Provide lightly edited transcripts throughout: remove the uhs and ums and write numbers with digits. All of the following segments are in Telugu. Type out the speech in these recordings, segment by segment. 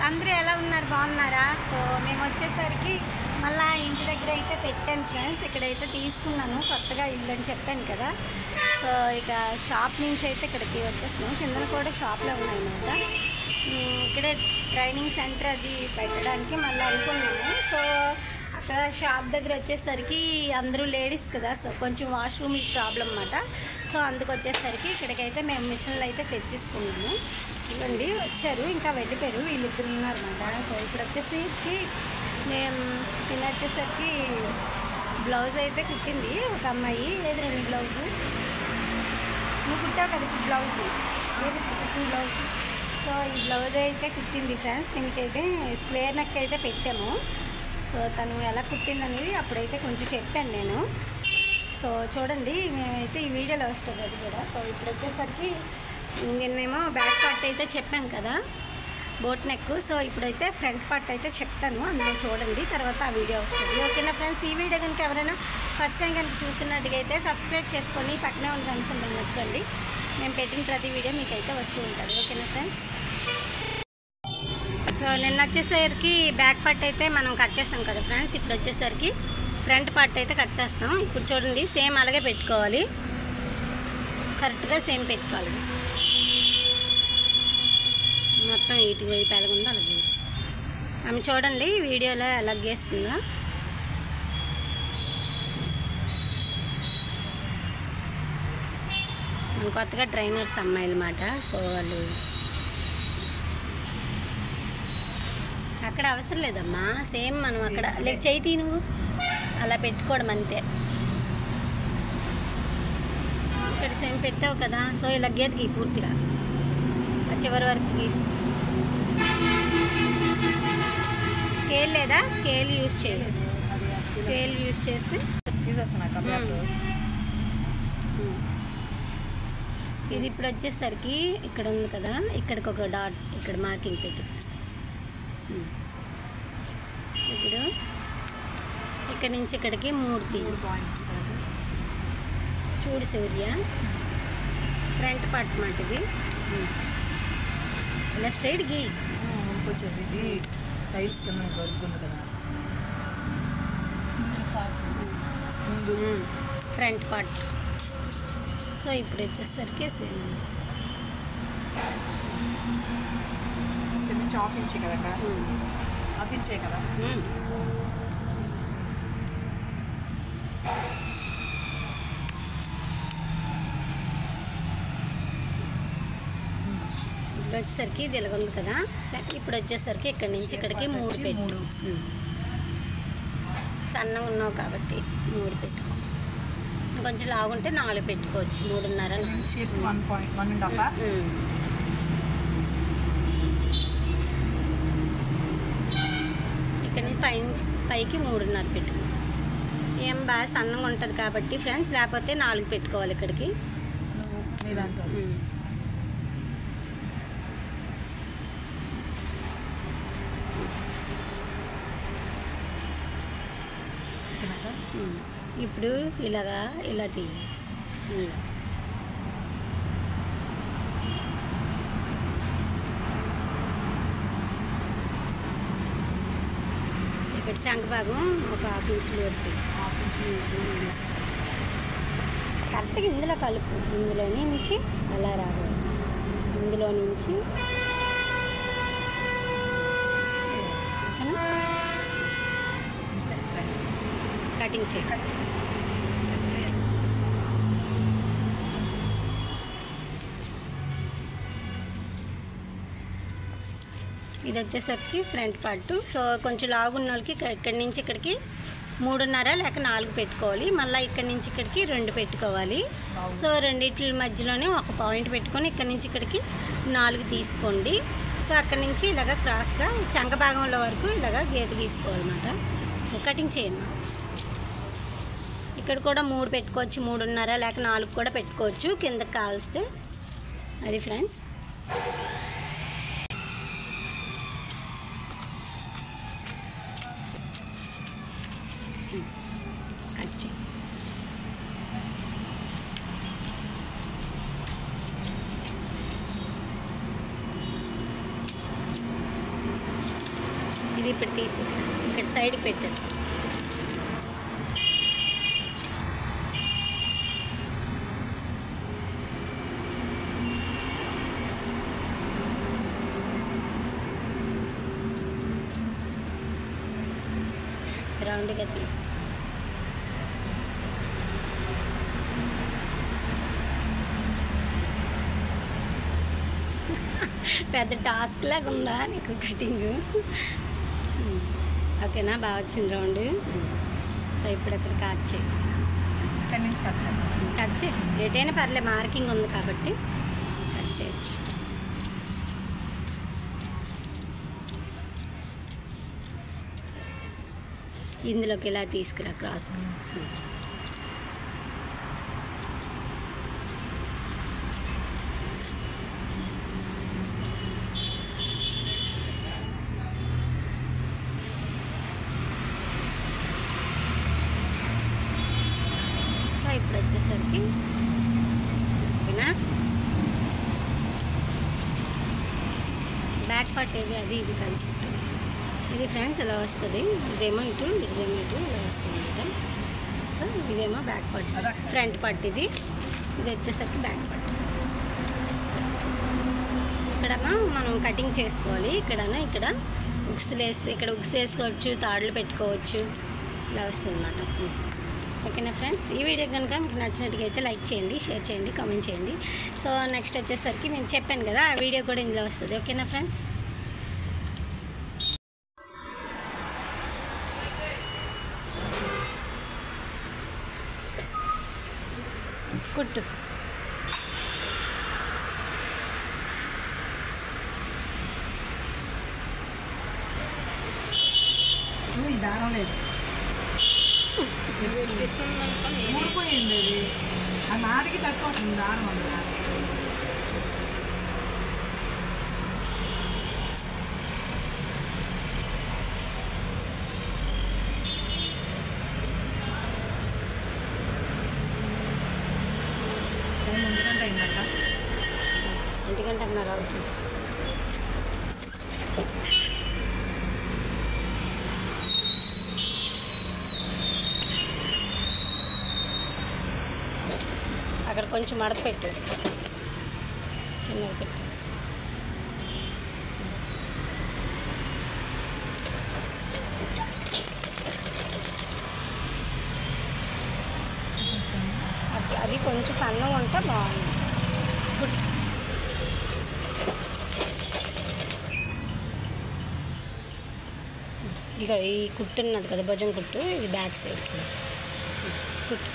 అందరూ ఎలా ఉన్నారు, బాగున్నారా? సో మేము వచ్చేసరికి మళ్ళీ ఇంటి దగ్గర అయితే పెట్టాను ఫ్రెండ్స్. ఇక్కడైతే తీసుకున్నాను, కొత్తగా ఇల్లు అని చెప్పాను కదా. సో ఇక షాప్ నుంచి అయితే ఇక్కడికి వచ్చేస్తున్నాం. కింద కూడా షాప్లో ఉన్నాయన్నమాట. ఇక్కడే ట్రైనింగ్ సెంటర్ అది పెట్టడానికి మళ్ళీ అనుకున్నాము. సో అక్కడ షాప్ దగ్గర వచ్చేసరికి అందరూ లేడీస్ కదా, సో కొంచెం వాష్రూమ్ ప్రాబ్లం అన్నమాట. సో అందుకు వచ్చేసరికి ఇక్కడికైతే మేము మిషన్లు అయితే తెచ్చేసుకున్నాము. ఇవ్వండి వచ్చారు, ఇంకా వెళ్ళిపోయారు, వీళ్ళిద్దరు ఉన్నారన్నమాట. సో ఇప్పుడు వచ్చేసరికి మేము వచ్చేసరికి బ్లౌజ్ అయితే కుట్టింది ఒక అమ్మాయి. ఏది రండి బ్లౌజు, నువ్వు కుట్టావు కదా ఇప్పుడు బ్లౌజ్, ఏది కుట్టింది బ్లౌజ్. సో ఈ బ్లౌజ్ అయితే కుట్టింది ఫ్రెండ్స్. దీనికైతే స్క్వేర్ నెక్ అయితే పెట్టాము. సో తను ఎలా కుట్టిందనేది అప్పుడైతే కొంచెం చెప్పాను నేను. సో చూడండి, మేమైతే ఈ వీడియోలో వస్తుంది అది కూడా. సో ఇప్పుడు వచ్చేసరికి నిన్నేమో బ్యాక్ పార్ట్ అయితే చెప్పాం కదా, బోట్ నెక్. సో ఇప్పుడైతే ఫ్రంట్ పార్ట్ అయితే చెప్తాను, అందులో చూడండి, తర్వాత ఆ వీడియో వస్తుంది. ఓకేనా ఫ్రెండ్స్? ఈ వీడియో కనుక ఎవరైనా ఫస్ట్ టైం కనుక చూస్తున్నట్టుగా అయితే సబ్స్క్రైబ్ చేసుకొని పక్కనే ఉన్న గంట సింబల్ నొక్కండి. మేము పెట్టిన ప్రతి వీడియో మీకు అయితే వస్తూ ఉంటుంది. ఓకేనా ఫ్రెండ్స్? సో నిన్న వచ్చేసరికి బ్యాక్ పార్ట్ అయితే మనం కట్ చేస్తాం కదా ఫ్రెండ్స్. ఇప్పుడు వచ్చేసరికి ఫ్రంట్ పార్ట్ అయితే కట్ చేస్తాం. ఇప్పుడు చూడండి, సేమ్ అలాగే పెట్టుకోవాలి, కరెక్ట్గా సేమ్ పెట్టుకోవాలి. మొత్తం ఇటు వైపు ఎలాగుందో అలాగే ఆమె చూడండి వీడియోలో ఎలా గీస్తుందో. మన కొత్తగా ట్రైనర్స్ అమ్మాయిలు అన్నమాట. సో వాళ్ళు అక్కడ అవసరం లేదమ్మా, సేమ్ మనం అక్కడ లేక చేయి నువ్వు అలా పెట్టుకోవడం అంతే. ఇక్కడ సేమ్ పెట్టావు కదా, సో ఇలా గీతకి పూర్తిగా ఆ చివరి వరకు గీసి. స్కేల్ లేదా? స్కేల్ యూజ్ చేయలేదు. స్కేల్ యూజ్ చేస్తే ఇది ఇప్పుడు వచ్చేసరికి ఇక్కడ ఉంది కదా, ఇక్కడికి ఒక డాట్ ఇక్కడ మార్కింగ్ పెట్టి, ఇప్పుడు ఇక్కడ నుంచి ఇక్కడికి 3 చూడు సూర్య. ఫ్రంట్ పార్ట్ మాట ఇది, ఇలా స్ట్రైట్ గీ వచ్చేది టైల్స్ కింద ఉంది కదా ఫ్రంట్ పార్ట్. సో ఇప్పుడు వచ్చేసరికి సేమ్ హాఫ్ ఇంచే కదా, హాఫ్ ఇంచే కదా. ఇప్పుడు వచ్చేసరికి ఇది ఇలాగుంది కదా. ఇప్పుడు వచ్చేసరికి ఇక్కడ నుంచి ఇక్కడికి 3 పెట్టు. సన్నగా ఉన్నావు కాబట్టి 3 పెట్టుకో. కొంచెం లాగుంటే 4 పెట్టుకోవచ్చు, 3.5. 1.1.5. ఇక్కడ నుంచి పైకి 3.5 పెట్టుకో. ఏం బాగా సన్నగా ఉంటుంది కాబట్టి ఫ్రెండ్స్, లేకపోతే 4 పెట్టుకోవాలి ఇక్కడికి. ఇప్పుడు ఇలాగా ఇలా తీయ. ఇక్కడ చంక భాగం ఒక 1/2 ఇంచ్ లోపు కరెక్ట్గా ఇందులో కలుపు. ఇందులో నుంచి అలా రావాలి, ఇందులో నుంచి కటింగ్ చేయాలి. ఇది వచ్చేసరికి ఫ్రంట్ పార్ట్. సో కొంచెం లాగున్న వాళ్ళకి ఇక్కడి నుంచి ఇక్కడికి 3.5 లేక 4 పెట్టుకోవాలి. మళ్ళీ ఇక్కడి నుంచి ఇక్కడికి 2 పెట్టుకోవాలి. సో రెండిట్ల మధ్యలోనే ఒక పాయింట్ పెట్టుకొని ఇక్కడి నుంచి ఇక్కడికి 4 తీసుకోండి. సో అక్కడి నుంచి ఇలాగ క్రాస్గా చంక భాగంలో వరకు ఇలాగ గీత గీసుకోవాలన్నమాట. సో కటింగ్ చేయండి. ఇక్కడ కూడా 3 పెట్టుకోవచ్చు, 3.5 లేక 4 కూడా పెట్టుకోవచ్చు కిందకి కావలిస్తే. అది ఫ్రెండ్స్. కట్ చేయి. ఇది ఇప్పుడు తీసి ఇక్కడ సైడ్కి పెట్టారు. రౌండ్గా తీ. పెద్ద టాస్క్ లాగా ఉందా నీకు కటింగ్? ఓకేనా, బాగా వచ్చింది రౌండ్. సో ఇప్పుడు అక్కడ కట్ చేయి. ఇక్కడి నుంచి కట్ చేయి, ఎటైనా పర్లే, మార్కింగ్ ఉంది కాబట్టి కట్ చేయొచ్చు. ఇందులోకి ఇలా తీసుకురా క్రాస్. సో ఇప్పుడు వచ్చేసరికి ఓకేనా, బ్యాక్ పార్ట్ ఏది అది ఇది కలిపి ఇది ఫ్రెండ్స్ ఇలా వస్తుంది. ఇదేమో ఇటు, ఇదేమో ఇటు ఇలా వస్తుంది అనమాట. సో ఇదేమో బ్యాక్ పార్ట్, ఫ్రంట్ పార్ట్. ఇది వచ్చేసరికి బ్యాక్ పార్ట్. ఇక్కడనా మనం కటింగ్ చేసుకోవాలి. ఇక్కడనా ఇక్కడ ఇక్కడ ఉక్స్ వేసుకోవచ్చు, తాడులు పెట్టుకోవచ్చు, ఇలా వస్తుంది అనమాట. ఓకేనా ఫ్రెండ్స్, ఈ వీడియో కనుక మీకు నచ్చినట్టుగా అయితే లైక్ చేయండి, షేర్ చేయండి, కామెంట్ చేయండి. సో నెక్స్ట్ వచ్చేసరికి నేను చెప్పాను కదా, ఆ వీడియో కూడా ఇందులో వస్తుంది. ఓకేనా ఫ్రెండ్స్. కుట్టు. ఈ దారం లేదు, ఊడిపోయింది. అది ఆ నాటికి తక్కువ అవుతుంది దారం అందులో. ఎందుకంటే అన్నారు అవుతుంది. అక్కడ కొంచెం మడత పెట్టు, చిన్నగా పెట్టు. అది కొంచెం సన్నగా ఉంటే బాగుంది. ఇక ఈ కుట్టు ఉన్నది కదా, భుజం కుట్టు, ఇది బ్యాక్ సైడ్ కుట్టు.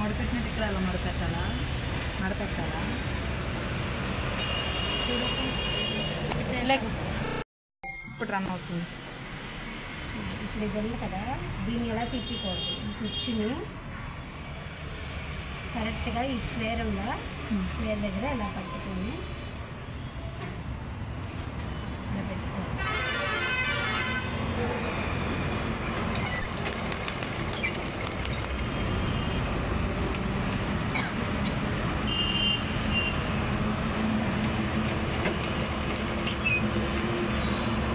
మడపెట్టినట్టు ఇక్కడ అలా మడపెట్టాలా? మడపెట్టాలా? ఇప్పుడు రన్ అవుతుంది. ఇప్పుడు ఇది ఉంది కదా, దీన్ని ఎలా తిప్పికూడదు. కూర్చుని కరెక్ట్గా ఈ స్క్వేర్ ఉందా, స్క్వేర్ దగ్గర ఇలా పట్టుకొని ఇలా పెట్టుకోవాలి.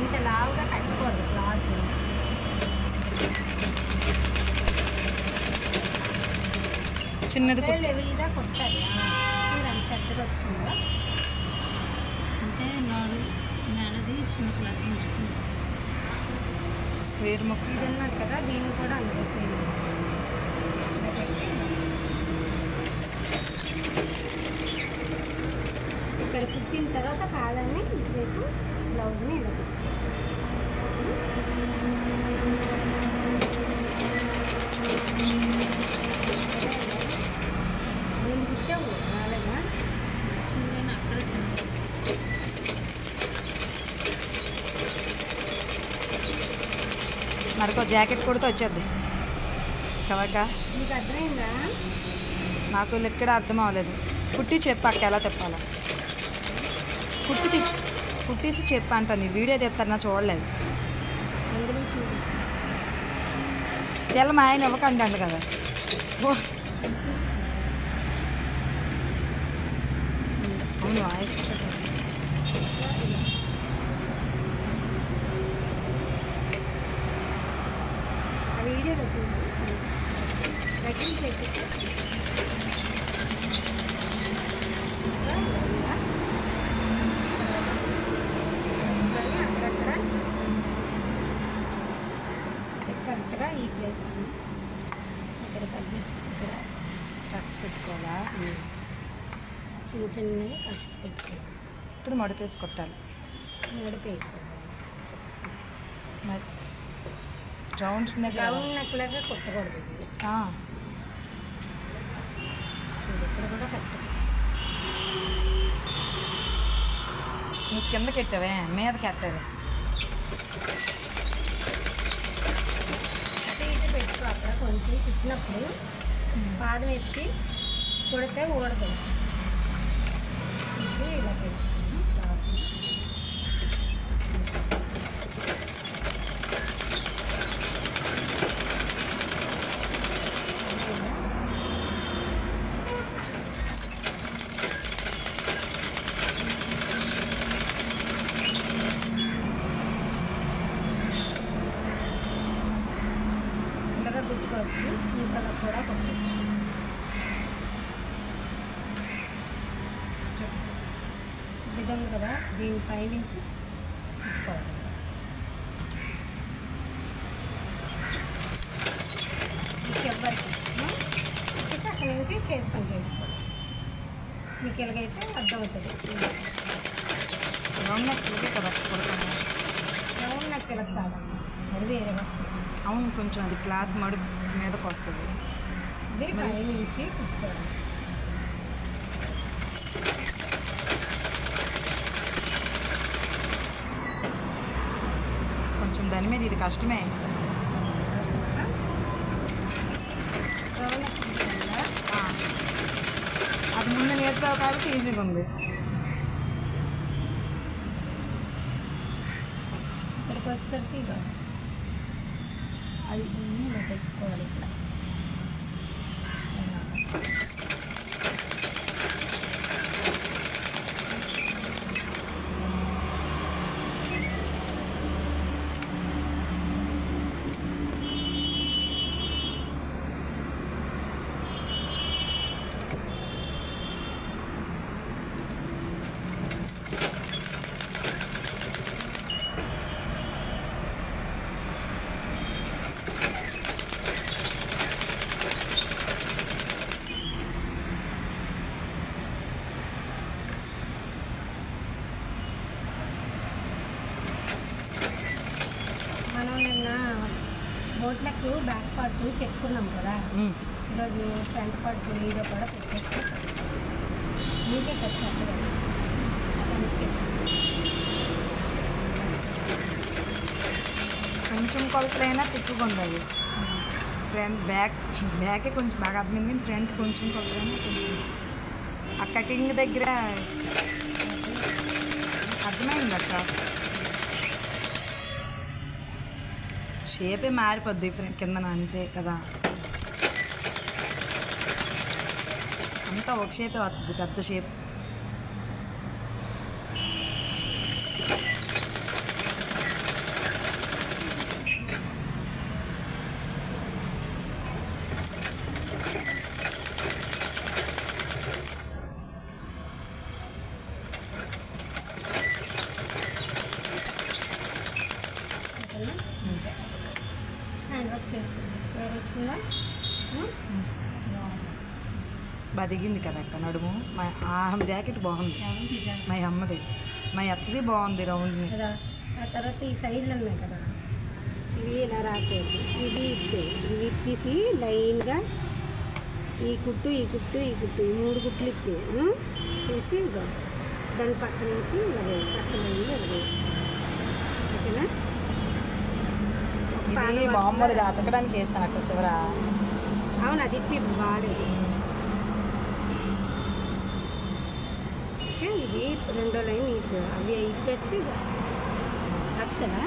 ఇంత లావుగా కట్టకూడదు క్లాత్, చిన్నది లెవెల్గా కొట్టాలి. చూడండి పెద్దగా వచ్చిందా, అంటే మెడది చిన్న క్లాత్ ఉంచుకుంటాం. వేరు ముక్క ఇది ఉన్నది కదా, దీన్ని కూడా అందులో సేమ్ ఇలా పెట్టి ఇక్కడ కుట్టిన తర్వాత పాదాన్ని వైపు బ్లౌజ్ని ఇలా పెట్టి నేను కుట్టావు రాలేదా? చిన్న అక్కడ మరొక జాకెట్ కుడితే వచ్చేద్ది కవక. నీకు అర్థమైందా? నాకు ఇక్కడ అర్థం అవ్వలేదు. కుట్టి చెప్పాక ఎలా తిప్పాలా, కుట్టేసి చెప్పా అంట. నీ వీడియో తెస్తారు నా చూడలేదు. అందులో చూడు. సెల్ మా ఆయన ఇవ్వకండి అంట కదా. ఓ అవును వాయిస్ ఆ వీడియోలో చూడు. దగ్గర చేసి అక్కడక్కడ కరెక్ట్గా ఈ ప్లేస్ ఇక్కడ కట్ చేసి ఇక్కడ టక్స్ పెట్టుకోవాలా. చిన్న చిన్నగా కట్స్ పెట్టుకోవాలి. ఇప్పుడు మడిపేసి కొట్టాలి. నడిపేసుకోవాలి. మరి రౌండ్ నెక్ రౌండ్ నెక్లాగా కొట్టకూడదు. ఇది ఇక్కడ కూడా కరెక్ట్. నువ్వు కిందకి ఎట్టావే మీదకి ఎట్టాలి. అటు ఇటు పెట్టుకో. అక్కడ కొంచెం తిట్టినప్పుడు పాదం ఎత్తి కొడితే ఊడదు. ఇది ఇలా పెట్టు. ఇలాగా కుట్టుకోవచ్చు. ఇంకా కూడా కుట్టవచ్చు. చూపిస్తాను. ఇది ఉంది కదా, దీనిపై నుంచి కుట్టుకోవాలి. ఎవరికి కుట్టేసి అక్కడి నుంచి చేతి పని చేసుకోవాలి. మీకు ఎలాగైతే అర్థమవుతుంది. రౌండ్ నెక్ కదా కొడతాను. రౌండ్ నాకు ఇలా కాదమ్మా, అది వేరే వస్తుంది. అవును కొంచెం అది క్లాత్ మడి మీదకి వస్తుంది. ఇది పై నుంచి కుట్టుకోవాలి. కొంచెం దాని మీద ఇది కష్టమే. కష్టమా? రౌండ్ నెక్ కుట్టుకుందా? అది ముందు నేర్పావు కాబట్టి ఈజీగా ఉంది. ఇక్కడికి వచ్చేసరికి ఇక అది ఇలా పెట్టుకోవాలి. ఇక్కడ మనం నిన్న బోట్లకు బ్యాక్ పార్ట్ చెప్పుకున్నాం కదా. ఈరోజు ఫ్రంట్ పార్ట్ వీడియో కూడా పెట్టేసుకుంటాం. నీకే ఖర్చు కదా అని చెప్పేసి కొంచెం కొలతలైనా తిక్కుగా ఉండాలి. ఫ్రంట్ బ్యాకే కొంచెం బాగా అర్థమైంది, కానీ ఫ్రంట్ కొంచెం కొలతలైనా కొంచెం ఆ కటింగ్ దగ్గర అర్థమైంది అక్క. షేపే మారిపోద్ది ఫ్రంట్ కిందన అంతే కదా. అంతా ఒక షేపే వస్తుంది, పెద్ద షేప్. హ్యాండ్ వర్క్ చేసుకోండి. స్క్వేర్ వచ్చిందా? బదిగింది కదా అక్క నడుము. మా ఆ జాకెట్ బాగుంది. ఎవరికి మా అమ్మది, మా అత్తది బాగుంది రౌండ్ని. కదా. ఆ తర్వాత ఈ సైడ్లు ఉన్నాయి కదా, ఇవి ఇలా రాకూడదు. ఇవి ఇప్పేసి లైన్గా ఈ కుట్టు ఈ కుట్టు ఈ కుట్టు ఈ 3 కుట్లు ఇప్పి తీసి ఇవ్వ. దాని పక్క నుంచి ఇలా పక్క లైన్లో ఇలా వేసుకోవాలి. ఓకేనా? ఇది మామూలుగా అతకడానికి వేస్తాను అక్కడ చివర. అవును, అది ఇప్పి బాగాలేదు. ఓకే, ఇది 2వ లైన్ నీట్గా అవి ఇప్పేస్తే ఇది వస్తుంది. అప్సలా